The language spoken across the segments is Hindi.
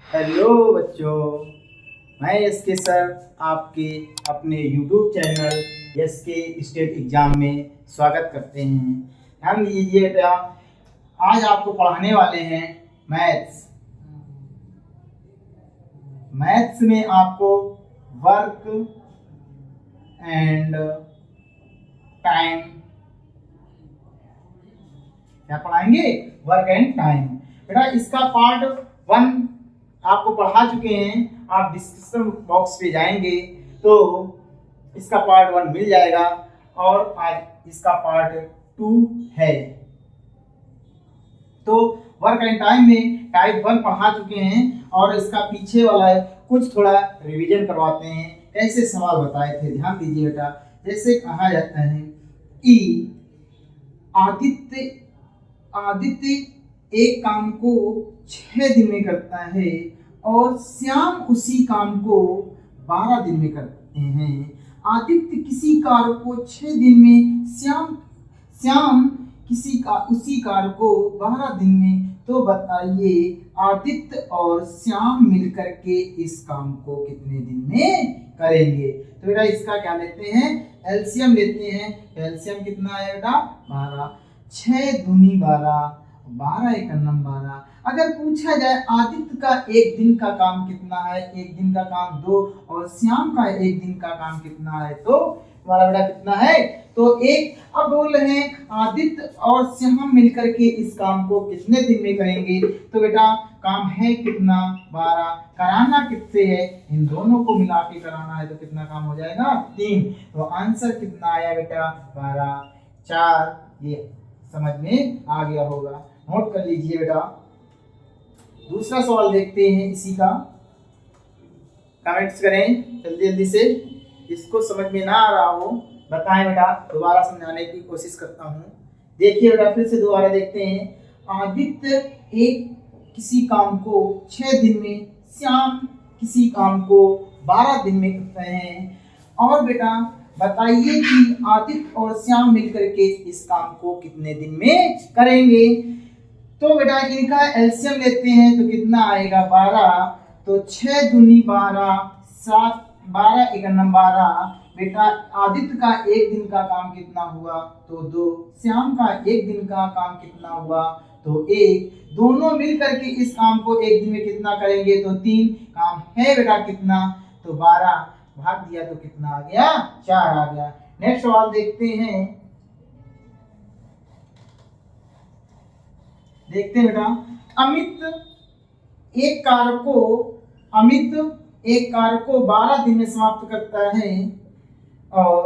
हेलो बच्चों, मैं एस के सर आपके अपने यूट्यूब चैनल एस के स्टेट एग्जाम में स्वागत करते हैं। ध्यान दीजिए बेटा, आज आपको पढ़ाने वाले हैं मैथ्स। मैथ्स में आपको वर्क एंड टाइम क्या पढ़ाएंगे? Work and time. बेटा इसका पार्ट 1 आपको पढ़ा चुके हैं। आप डिस्क्रिप्शन बॉक्स पे जाएंगे तो इसका पार्ट 1 मिल जाएगा और आज इसका पार्ट 2 है। तो वर्क एंड टाइम में टाइप 1 पढ़ा चुके हैं और इसका पीछे वाला कुछ थोड़ा रिवीजन करवाते हैं। कैसे सवाल बताए थे, ध्यान दीजिए बेटा। जैसे कहा जाता है कि आदित्य एक काम को 6 दिन में करता है और श्याम उसी काम को 12 दिन में करते हैं। आदित्य किसी कार्य को 6 दिन में, श्याम उसी कार्य को 12 दिन में। तो बताइए आदित्य और श्याम मिलकर के इस काम को कितने दिन में करेंगे? तो बेटा इसका क्या लेते हैं? एलसीएम लेते हैं। एलसीएम कितना है बेटा? 12। 6 दूनी 12, 12 एक 12। अगर पूछा जाए आदित्य का एक दिन का काम कितना है, एक दिन का काम 2 और श्याम का एक दिन का काम कितना है, तो हमारा बेटा कितना है? तो 1। अब बोल रहे हैं आदित्य और श्याम मिलकर के इस काम को कितने दिन में करेंगे? तो बेटा काम है कितना? 12। कराना कितने है? इन दोनों को मिला के कराना है तो कितना काम हो जाएगा? 3। तो आंसर कितना आया बेटा? 12। 4। ये समझ में आ गया होगा, नोट कर लीजिए बेटा। दूसरा सवाल देखते हैं इसी का। कमेंट्स करें जल्दी जल्दी से। इसको समझ में ना आ रहा हो बताएं बेटा, दोबारा समझाने की कोशिश करता हूँ। देखिए बेटा फिर से दोबारा देखते हैं। आदित्य किसी काम को 6 दिन में, श्याम किसी काम को 12 दिन में करते हैं। और बेटा बताइए कि आदित्य और श्याम मिलकर के इस काम को कितने दिन में करेंगे? तो बेटा इनका एलसीएम लेते हैं तो कितना आएगा? 12। तो 6 दूनी 12, 7, 12 एक 12। बेटा आदित्य का एक दिन का काम कितना हुआ? तो 2। श्याम का एक दिन का काम कितना हुआ? तो 1। दोनों मिल करके इस काम को एक दिन में कितना करेंगे? तो 3। काम है बेटा कितना? तो 12 भाग दिया तो कितना आ गया? 4 आ गया। नेक्स्ट सवाल देखते हैं। देखते हैं बेटा, अमित एक कार्य को 12 दिन में समाप्त करता है और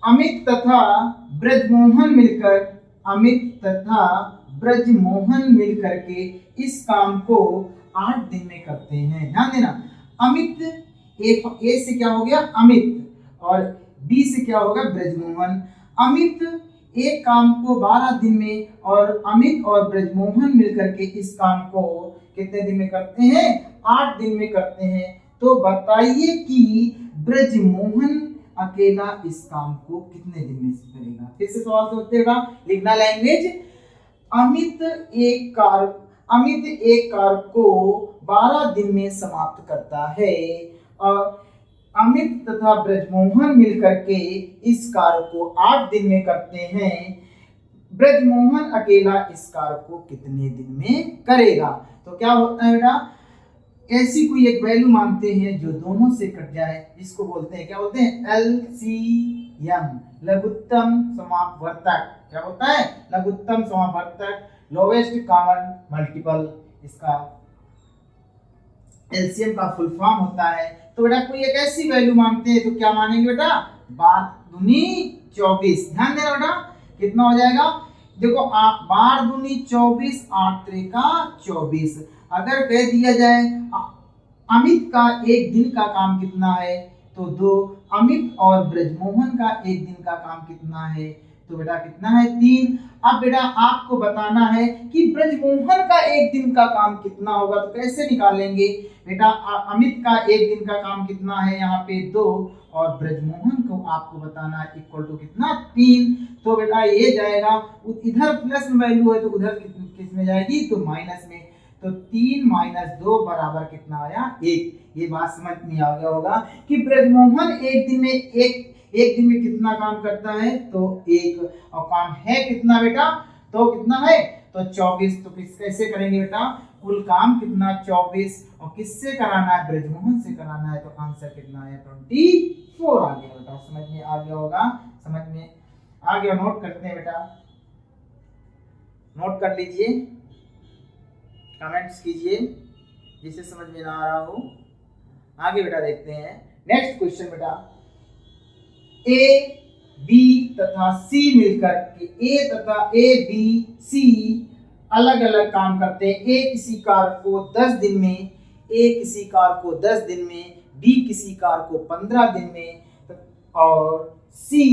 अमित तथा ब्रजमोहन मिलकर के इस काम को 8 दिन में करते हैं। ध्यान देना, अमित ए से क्या हो गया? अमित, और बी से क्या होगा? ब्रजमोहन। अमित एक काम को 12 दिन में और अमित और ब्रजमोहन मिलकर के इस काम को कितने दिन में करते हैं? 8 दिन में करते हैं। तो बताइए कि ब्रजमोहन अकेला इस काम को कितने दिन में करेगा? फिर से सवाल सोचते हैं, लिखना लैंग्वेज। अमित एक कार्य को 12 दिन में समाप्त करता है और अमित तथा ब्रजमोहन मिलकर के इस कार्य को 8 दिन में करते हैं। ब्रजमोहन अकेला इस कार्य को कितने दिन में करेगा? तो क्या होता है बेटा, ऐसी कोई एक वैल्यू मानते हैं जो दोनों से कट जाए, इसको बोलते हैं, क्या बोलते हैं? एलसीएम, लघुत्तम समापवर्तक। क्या होता है? लघुत्तम समापवर्तक, लोवेस्ट कॉमन मल्टीपल। इसका एलसीएम का फुल फॉर्म होता है। तो बेटा कोई एक ऐसी वैल्यू मानते हैं तो क्या मानेंगे बेटा? 12 दूनी 24। ध्यान देना बेटा, कितना हो जाएगा? देखो 12 दूनी 24, 8 त्रिका 24। अगर कह दिया जाए अमित का एक दिन का काम कितना है, तो 2। अमित और ब्रजमोहन का एक दिन का काम कितना है, तो बेटा कितना है? 3। अब बेटा आपको बताना है कि ब्रजमोहन का एक दिन का काम कितना होगा, तो कैसे निकालेंगे बेटा? अमित का एक दिन का काम कितना है? यहाँ पे 2 और ब्रजमोहन को आपको बताना है इक्वल टू कितना? 3। तो बेटा ये जाएगा, इधर प्लस में वैल्यू है तो उधर किस में जाएगी? तो माइनस में। तो 3 माइनस 2 बराबर कितना आया 1। ये बात समझ में आ गया होगा कि ब्रजमोहन एक दिन में कितना काम करता है, तो एक, और काम है कितना बेटा, तो कितना है, तो 24। तो कैसे करेंगे बेटा, कुल काम कितना 24, और किससे कराना है, ब्रजमोहन से कराना है, तो आंसर कितना है 24 आ गया बेटा। समझ में आ गया होगा, समझ में आ गया। नोट करते हैं बेटा, नोट कर लीजिए, कमेंट्स कीजिए जिसे समझ में ना आ रहा हो। आगे बेटा देखते हैं नेक्स्ट क्वेश्चन बेटा। ए बी तथा सी मिलकर के ए बी सी अलग अलग काम करते हैं। ए किसी कार को 10 दिन में, ए किसी कार को 10 दिन में, बी किसी कार को 15 दिन में, और सी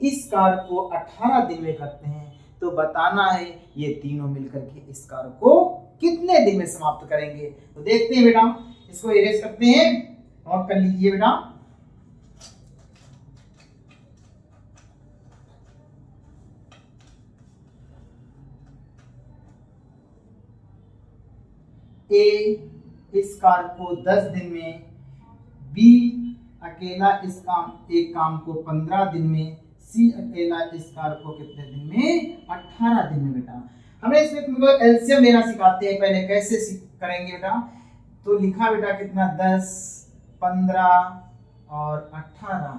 इस कार को 18 दिन में करते हैं। तो बताना है ये तीनों मिलकर के इस कार को कितने दिन में समाप्त करेंगे। तो देखते हैं बेटा, इसको इरेज करते हैं, नोट कर लीजिए बेटा। ए इस कार को 10 दिन में, बी अकेला एक काम को 15 दिन में, सी अकेला इस कार को कितने दिन में, 18 दिन में बेटा। हमें इसमें तुमको एलसीएम लेना सिखाते हैं, पहले कैसे करेंगे बेटा। तो लिखा बेटा कितना 10, 15 और 18।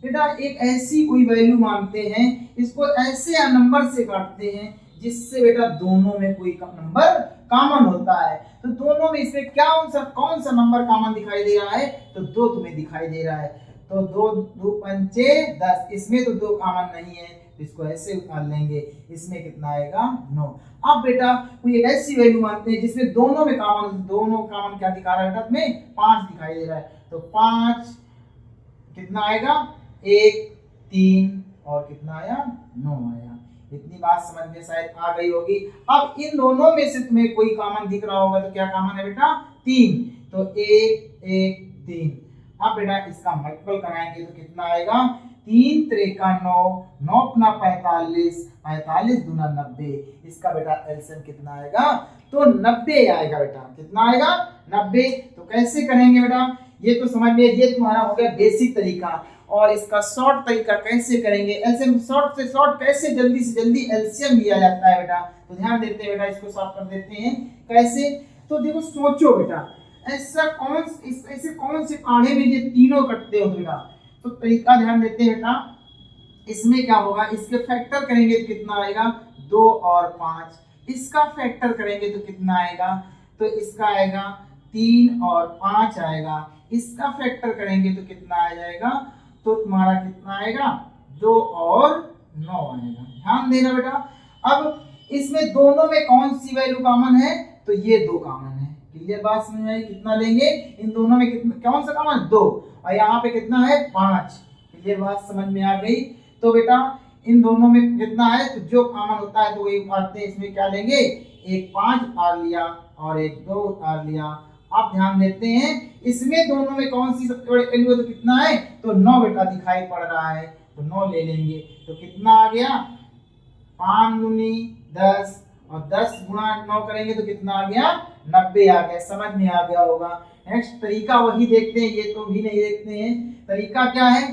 बेटा एक ऐसी कोई वैल्यू मानते हैं, इसको ऐसे नंबर से काटते हैं जिससे बेटा दोनों में कोई नंबर कॉमन होता है। तो दोनों में इसमें कौन सा नंबर कॉमन दिखाई दे रहा है, तो 2 तुम्हें दिखाई दे रहा है। तो 2 2 पंचे 10, इसमें तो 2 कॉमन नहीं है, तो इसको ऐसे उतार लेंगे, इसमें कितना आएगा 9। अब बेटा कोई एक ऐसी वैल्यू मानते हैं जिसमें दोनों कॉमन क्या दिखा रहा है बेटा, तुम्हें 5 दिखाई दे रहा है। तो 5 कितना आएगा 1 3 और कितना आया 9 आया। इतनी बात समझ में शायद आ गई होगी। अब इन दोनों में से तुम्हें कोई कॉमन दिख रहा होगा, तो क्या कॉमन है बेटा 3, तो 1 1 3। अब बेटा इसका मल्टीपल कराएंगे तो कितना आएगा 3 त्रिका 9, 9 अपना 45, 45 दूना 90। इसका बेटा एलसीएम कितना आएगा, तो 90 आएगा बेटा। कितना आएगा 90। तो कैसे करेंगे बेटा, ये तो समझ में, ये तुम्हारा हो गया बेसिक तरीका। और इसका शॉर्ट तरीका कैसे करेंगे, एलसीएम शॉर्ट से शॉर्ट कैसे जल्दी से जल्दी एलसीएम लिया जाता है बेटा। तो ध्यान देते हैं बेटा, इसको सॉल्व कर देते हैं कैसे। तो देखो सोचो बेटा, ऐसे कौन से पहाड़े में ये तीनों कटते हो बेटा। तो तरीका ध्यान देते हैं बेटा, इसमें क्या होगा, इसके फैक्टर करेंगे तो कितना आएगा 2 और 5। इसका फैक्टर करेंगे तो कितना आएगा, तो इसका आएगा 3 और 5 आएगा। इसका फैक्टर करेंगे तो कितना आ जाएगा, तो तुम्हारा कितना आएगा 2 और 9 आएगा। ध्यान देना बेटा। अब इसमें दोनों में कौन सी वैल्यू कॉमन है, तो ये 2 कॉमन है। क्लियर बात समझ में आई, कितना लेंगे, इन दोनों में कितना, कौन सा कॉमन 2, और यहाँ पे कितना है 5। क्लियर बात समझ में आ गई। तो बेटा इन दोनों में कितना है, तो जो कॉमन होता है तो वही उतारते हैं। इसमें क्या लेंगे, एक 5 उतार लिया और एक 2 उतार लिया। आप ध्यान देते हैं, इसमें दोनों में कौन सी सबसे बड़ी वैल्यू है, तो कितना है, तो 9 बेटा दिखाई पड़ रहा है, तो 9 ले लेंगे। तो कितना आ गया 5 दूनी 10, और 10 गुणा 9 करेंगे तो कितना आ गया 90 आ गया। समझ में आ गया होगा। नेक्स्ट तरीका वही देखते हैं, ये तो भी नहीं देखते हैं। तरीका क्या है,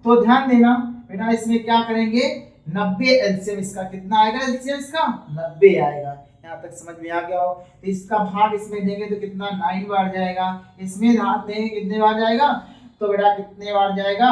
तो ध्यान देना बेटा, इसमें क्या करेंगे 90 एलसीएम, इसका कितना आएगा एलसीएम, इसका 90 आएगा। यहाँ तक समझ में आ गया हो। तो इसका भाग इसमें देंगे तो कितना 9 बार जाएगा, इसमें भाग देंगे कितने बार जाएगा, तो बेटा कितने बार जाएगा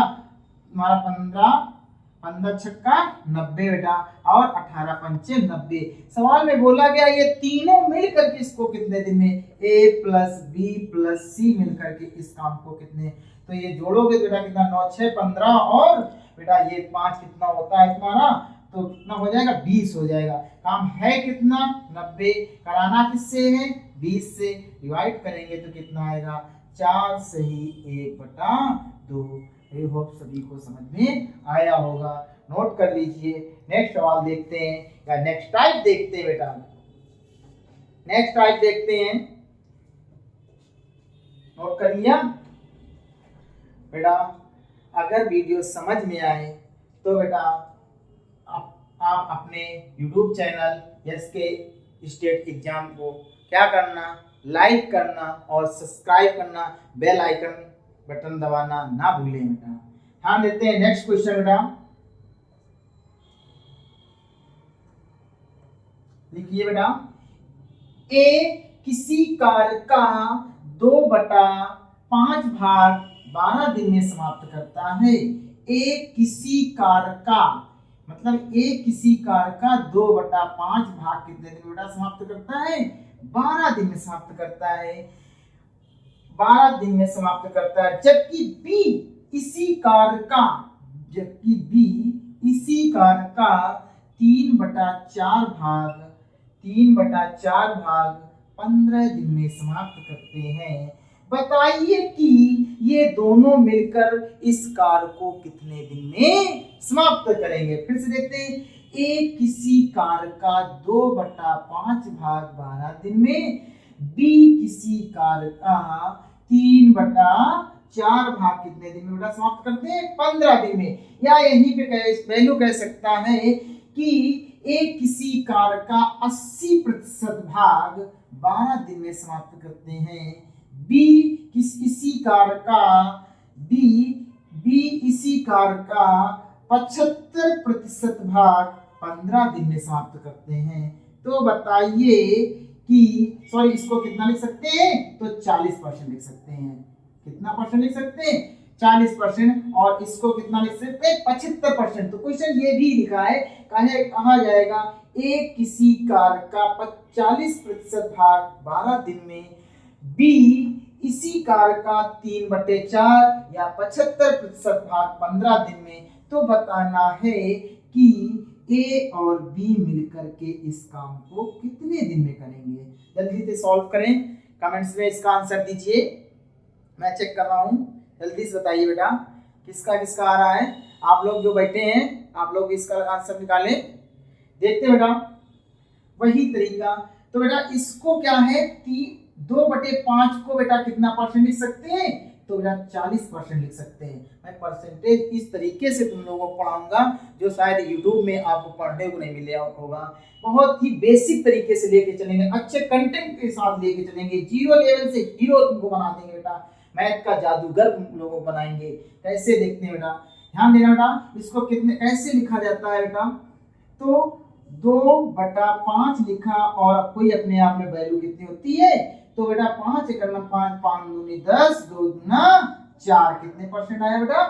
तुम्हारा 15 15 छक्का 90 बेटा, और 18 पंचे 90। सवाल में बोला गया ये तीनों मिलकर के इसको कितने दिन में, ए प्लस बी प्लस सी मिलकर के इस काम को कितने, तो ये जोड़ोगे तो बेटा कितना 9 6 15, और बेटा ये 5 कितना होता है तुम्हारा, तो कितना हो जाएगा 20 हो जाएगा। काम है कितना 90, कराना किससे है 20 से, डिवाइड करेंगे तो कितना आएगा 4 सही 1/2। आई होप सभी को समझ में आया होगा। नोट कर लीजिए। नेक्स्ट सवाल देखते हैं, या नेक्स्ट टाइप देखते हैं बेटा। नेक्स्ट टाइप देखते हैं, नोट कर लिया बेटा। अगर वीडियो समझ में आए तो बेटा आप अपने YouTube channel SK state exam को क्या करना, लाइक करना और सब्सक्राइब करना, बेल आइकन बटन दबाना ना भूलें बेटा। ध्यान देते हैं नेक्स्ट क्वेश्चन बेटा, लिखिए बेटा, ए किसी कार्य का 2/5 भाग 12 दिन में समाप्त करता है। ए किसी कार्य का मतलब ए किसी कार्य का 2/5 भाग कितने दिन में बेटा समाप्त करता है? 12 दिन में समाप्त करता है। 12 दिन में समाप्त करता है। जबकि बी इसी कार्य का 3/4 भाग 15 दिन में समाप्त करते हैं। बताइए कि ये दोनों मिलकर इस कार्य को कितने दिन में समाप्त करेंगे। फिर से देखते हैं, ए किसी कार्य का 2/5 भाग 12 दिन में, बी किसी कार्य का 3/4 भाग कितने दिन में बेटा समाप्त करते हैं? 15 दिन में। या यहीं पे वैल्यू कह सकता है कि ए किसी कार्य का 80% भाग 12 दिन में समाप्त करते हैं। बी इसी कार्य का 75% भाग 15 दिन में समाप्त करते हैं। तो बताइए कि सॉरी इसको कितना लिख सकते हैं? तो 40% लिख सकते हैं। कितना परसेंट लिख सकते हैं? 40%। और इसको कितना लिख सकते हैं? 75%। तो क्वेश्चन ये भी लिखा है, कहा जाएगा ए किसी कार्य का 40% भाग 12 दिन में, बी इसी कार्य का 3/4 या 75% भाग 15 दिन में। तो बताना है कि ए और बी मिलकर के इस काम को कितने दिन में करेंगे। जल्दी से सॉल्व करें, कमेंट्स में इसका आंसर दीजिए, मैं चेक कर रहा हूं। जल्दी से बताइए बेटा किसका किसका आ रहा है। आप लोग जो बैठे हैं आप लोग इसका आंसर निकालें। देखते हैं बेटा वही तरीका। तो बेटा इसको क्या है, 2/5 को बेटा कितना परसेंट लिख सकते हैं? तो बेटा 40% लिख सकते हैं। मैं परसेंटेज इस तरीके से तुम लोगों को पढ़ाऊंगा जो शायद यूट्यूब में आपको पढ़ने को नहीं मिले होगा। बहुत ही बेसिक तरीके से लेके चलेंगे, अच्छे कंटेंट के साथ लेके चलेंगे, 0 लेवल से हीरो तुमको बना देंगे बेटा। मैथ का जादूगर तुम लोगों को बनाएंगे। कैसे देखते हैं बेटा, ध्यान देना बेटा। इसको कितने कैसे लिखा जाता है बेटा? तो 2/5 लिखा और कोई अपने आप में वैल्यू कितनी होती है? तो बेटा 5 करना 5, 5 दूनी 10, 2 गुना 4, कितने परसेंट आया बेटा?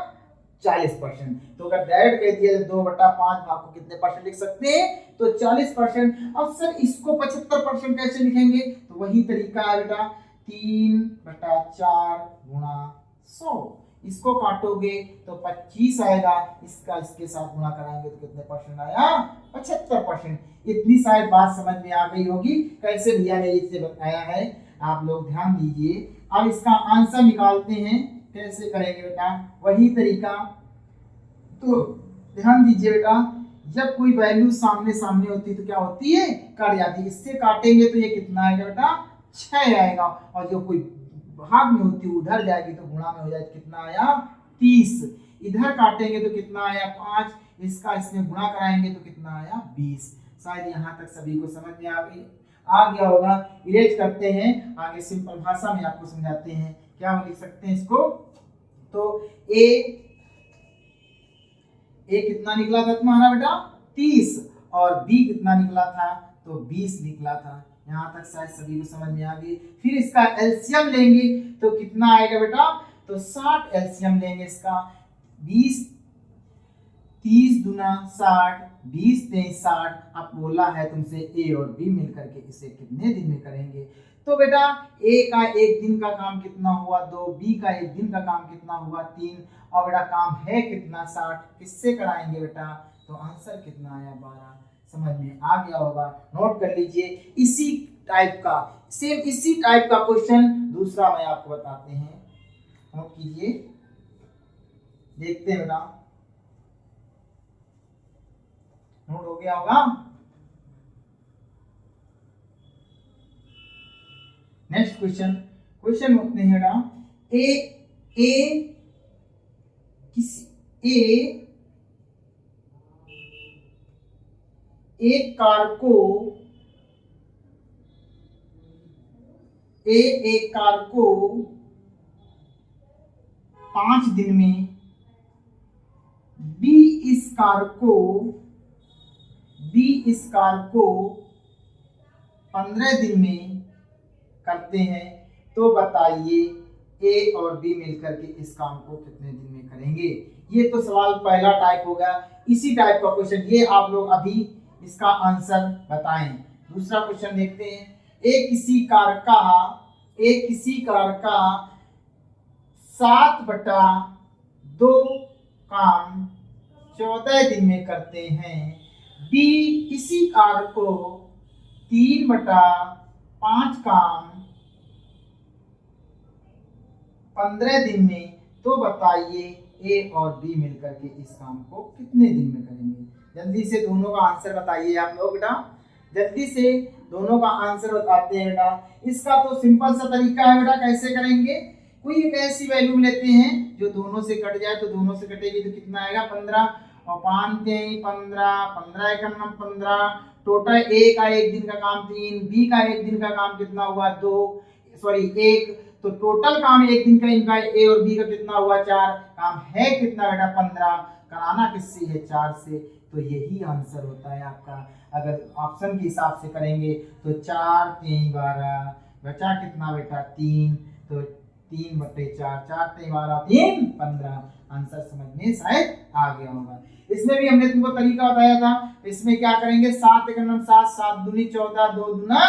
40%। तो अगर डायरेक्ट कह दिया 2/5 भाग को कितने परसेंट लिख सकते हैं? तो 40%। अब सर इसको 75% कैसे लिखेंगे? तो वही तरीका है बेटा, 3/4 गुणा 100। इसको काटोगे तो 25 आएगा, इसका इसके साथ गुणा कराएंगे तो कितने परसेंट आया? 75%। इतनी शायद बात समझ में आ गई होगी कैसे भैया ने इससे बताया है। आप लोग ध्यान दीजिए। अब इसका आंसर निकालते हैं, कैसे करेंगे बेटा? वही तरीका। तो ध्यान दीजिए बेटा, जब कोई वैल्यू सामने सामने होती है तो क्या होती है? कट जाती है। इससे काटेंगे तो ये कितना आएगा बेटा? 6 आएगा। और जो कोई भाग में होती है उधर जाएगी तो गुणा में हो जाएगी, कितना आया? 30। इधर काटेंगे तो कितना आया? 5। इसका इसमें गुणा कराएंगे तो कितना आया? 20। शायद यहाँ तक सभी को समझ में आ गया होगा। इरेज करते हैं, आगे सिंपल भाषा में आपको समझाते हैं। क्या लिख सकते हैं इसको? तो ए कितना निकला था तुम्हारा बेटा? 30। और बी कितना निकला था? तो 20 निकला था। यहाँ तक शायद सभी को समझ में आ गई। फिर इसका एलसीएम लेंगे तो कितना आएगा बेटा? तो 60 एलसीएम लेंगे इसका। 20 30 दूना 60, 20 3 60। अब बोला है तुमसे ए और बी मिलकर के इसे कितने दिन में करेंगे। तो बेटा ए का 1 दिन का काम कितना हुआ? 2। बी का 1 दिन का काम कितना हुआ? 3। और बेटा काम है कितना? 60। किससे कराएंगे बेटा? तो आंसर कितना आया? 12। समझ में आ गया होगा, नोट कर लीजिए। इसी टाइप का सेम इसी टाइप का क्वेश्चन दूसरा मैं आपको बताते हैं, नोट कीजिए। देखते हैं बेटा, नोट हो गया होगा। नेक्स्ट क्वेश्चन होते हैं बेटा, एक कार को एक कार को 5 दिन में, बी इस कार को 15 दिन में करते हैं, तो बताइए ए और बी मिलकर के इस काम को कितने दिन में करेंगे। ये तो सवाल पहला टाइप हो गया। इसी टाइप का क्वेश्चन ये आप लोग अभी इसका आंसर बताएं। दूसरा क्वेश्चन देखते हैं। एक किसी कार का 7/2 काम 14 दिन में करते हैं। बी इसी कार को 3/5 काम 15 दिन में, तो बताइए ए और बी मिलकर के इस काम को कितने दिन में करेंगे। जल्दी से दोनों का आंसर बताइए आप लोग बेटा, जल्दी से दोनों का आंसर बताते हैं बेटा। इसका तो सिंपल सा तरीका है बेटा, कैसे करेंगे। कोई एक ऐसी वैल्यू लेते हैं जो दोनों से कट जाए, तो दोनों से कटेगी तो कितना आएगा 15 और 5 15, 15 1 15, टोटल ए का एक दिन का काम 3, बी का एक दिन का काम कितना हुआ 2, सॉरी 1, तो टोटल काम एक दिन का इनका ए और बी का कितना हुआ 4, काम है कितना बेटा 15, कराना किससे है 4 से, तो यही आंसर होता है आपका। अगर ऑप्शन के हिसाब से करेंगे तो 4 3 12, बचा कितना बेटा 3, तो 3/4, 4 3 12 3 15, आंसर समझ में शायद आ गया होगा। इसमें भी हमने तुमको तरीका बताया था। इसमें क्या करेंगे 7 1 7, 7 दूनी 14, 2 दूना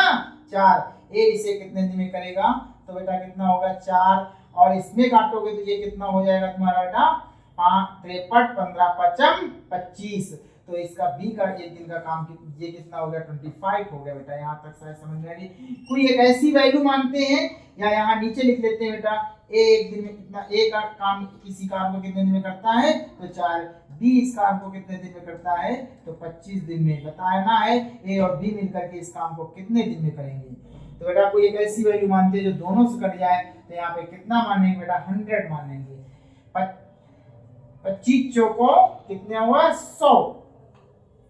4, ए इसे कितने दिन में करेगा, तो बेटा कितना होगा 4, और इसमें काटोगे तो ये कितना हो जाएगा तुम्हारा बेटा 5 53 15 5 25, तो इसका बी का एक दिन का काम ये कितना हो गया 25 हो गया बेटा। यहाँ तक शायद समझ में आ गई। कोई एक ऐसी वैल्यू मानते हैं या यहाँ नीचे लिख लेते हैं बेटा, ए एक दिन में कितना, ए का काम किसी काम को कितने दिन में करता है तो 4, बी इस काम को कितने दिन में करता है तो 25 दिन में। बताना है ए और बी मिलकर के इस काम को कितने दिन में करेंगे। तो बेटा कोई एक ऐसी वैल्यू मानते हैं जो दोनों से कट जाए, तो यहाँ पे कितना मानेंगे बेटा 100 मानेंगे। 25 चौको कितने हुआ 100,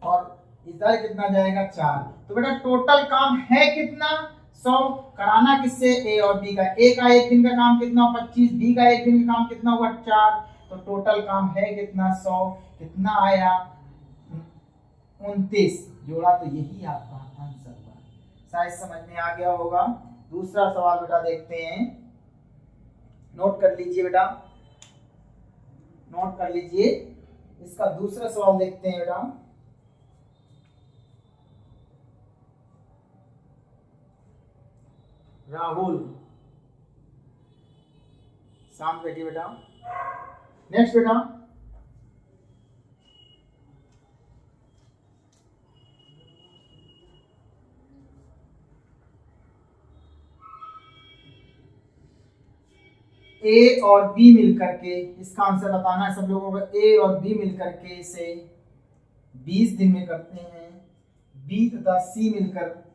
और इधर कितना जाएगा 4, तो बेटा टोटल काम है कितना 100, कराना किससे ए और बी का, ए का एक दिन का काम कितना 25, बी का एक दिन का काम कितना हुआ 4, तो टोटल काम है कितना 100, कितना आया 29, जोड़ा तो यही आपका आंसर हुआ। शायद समझ में आ गया होगा। दूसरा सवाल बेटा देखते हैं, नोट कर लीजिए बेटा, नोट कर लीजिए। इसका दूसरा सवाल देखते हैं बेटा। राहुल शाम बैठिए बेटा। नेक्स्ट बेटा, ए और बी मिलकर के, इसका आंसर बताना है सब लोगों को। ए और बी मिलकर के इसे 20 दिन में करते हैं। बी तथा सी मिलकर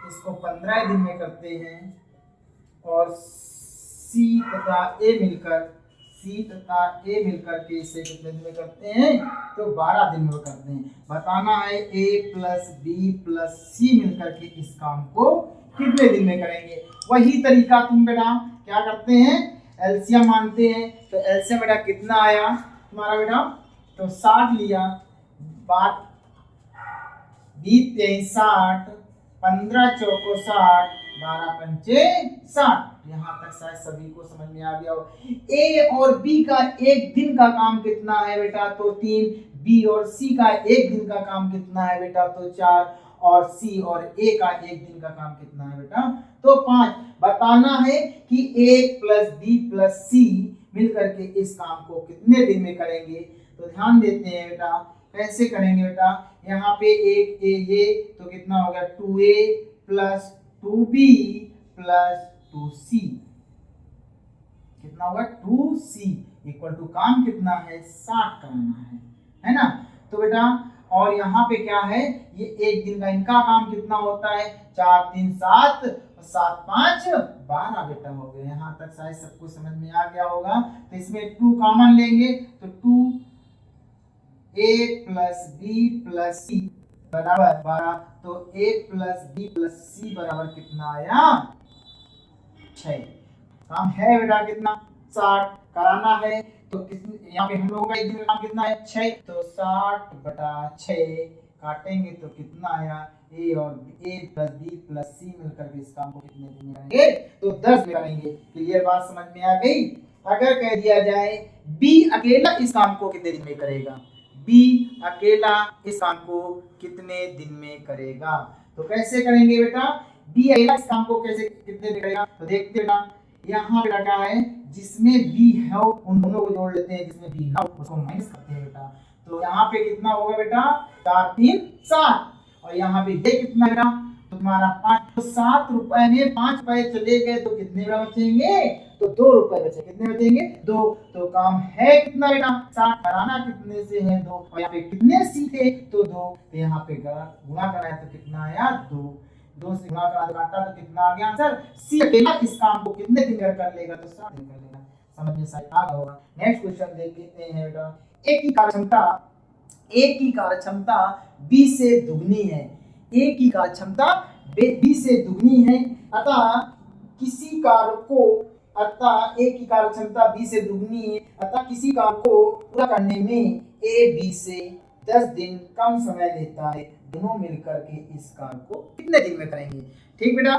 इसको 15 दिन में करते हैं, और सी तथा ए मिलकर के इसे कितने दिन में करते हैं तो 12 दिन में करते हैं। बताना है ए प्लस बी प्लस सी मिलकर के इस काम को कितने दिन में करेंगे। वही तरीका तुम बेटा क्या करते हैं, एलसीएम मानते हैं। तो एलसीएम बेटा कितना आया तुम्हारा बेटा, तो 60 लिया, 20 60, 15 चौको 60, 12 पंचे 60। यहाँ तक शायद सभी को समझ में आ गया हो। ए और बी का एक दिन का काम कितना है बेटा, तो 3, बी और सी का एक दिन का काम कितना है बेटा, तो 4, और सी और ए का एक दिन का काम कितना है बेटा, तो 5। बताना है कि ए प्लस बी प्लस सी मिलकर के इस काम को कितने दिन में करेंगे। तो ध्यान देते हैं बेटा कैसे करेंगे बेटा। यहाँ पे एक ए ये तो कितना हो गया 2a plus 2b plus 2c, कितना होगा 2c इक्वल टू काम कितना है 60 करना है ना। तो बेटा और यहाँ पे क्या है, ये एक दिन का इनका काम कितना होता है 4 3 7, 7 5 12 बेटा हो गया। यहाँ तक शायद सबको समझ में आ गया होगा। तो इसमें 2 कॉमन लेंगे तो 2a plus b plus c बराबर 12। तो A प्लस बी प्लस सी बराबर कितना आया? 6। काम है बेटा कितना? 60 कराना है। तो यहाँ पे हम लोगों का एक दिन का काम कितना है? 6। तो 60/6 काटेंगे तो कितना आया? ए और ए प्लस बी प्लस सी मिलकर के इस काम को कितने दिन में करेंगे? तो 10 में करेंगे। क्लियर बात समझ में आ गई? अगर कह दिया जाए बी अकेला इस काम को कितने दिन में करेगा, बी अकेला इस काम को कितने दिन में करेगा, तो कैसे करेंगे बेटा? बी अकेला इस काम को कैसे कितने दिन करेगा? तो देखते बेटा, यहाँ पे लगा है जिसमें बी है उन दोनों को जोड़ लेते हैं, जिसमें बी ना उसको माइनस करते हैं बेटा। तो यहाँ पे कितना होगा बेटा? 4 3 7। और यहाँ पे ये कितना बेटा? तुम्हारा 5। तो 7 रुपए में 5 पैसे चले गए तो कितने बचेंगे? तो 2 रुपए बचे। कितने बचेंगे? 2। तो काम है कितना बेटा? 60। कराना कितने से है? 2। और यहाँ पे कितने सी थे? तो 2। तो यहाँ पे गुणा कराया तो कितना आया? 2। 2 से गुणा करा काटा तो कितना आ गया आंसर? सी अकेला इस काम को कितने दिन में कर लेगा? तो 7 दिन कर लेगा। समझ में शायद आ गया होगा। नेक्स्ट क्वेश्चन देखते हैं बेटा। ए की कार्यक्षमता बी से दुगनी है। ए की कार्यक्षमता बी से दुगनी है, अतः किसी कार्य को ए की कार्यक्षमता बी से दुगनी है, अतः किसी कार्य को पूरा करने में ए बी से 10 दिन कम समय लेता है। दोनों मिलकर के इस कार्य को कितने दिन में करेंगे? ठीक बेटा,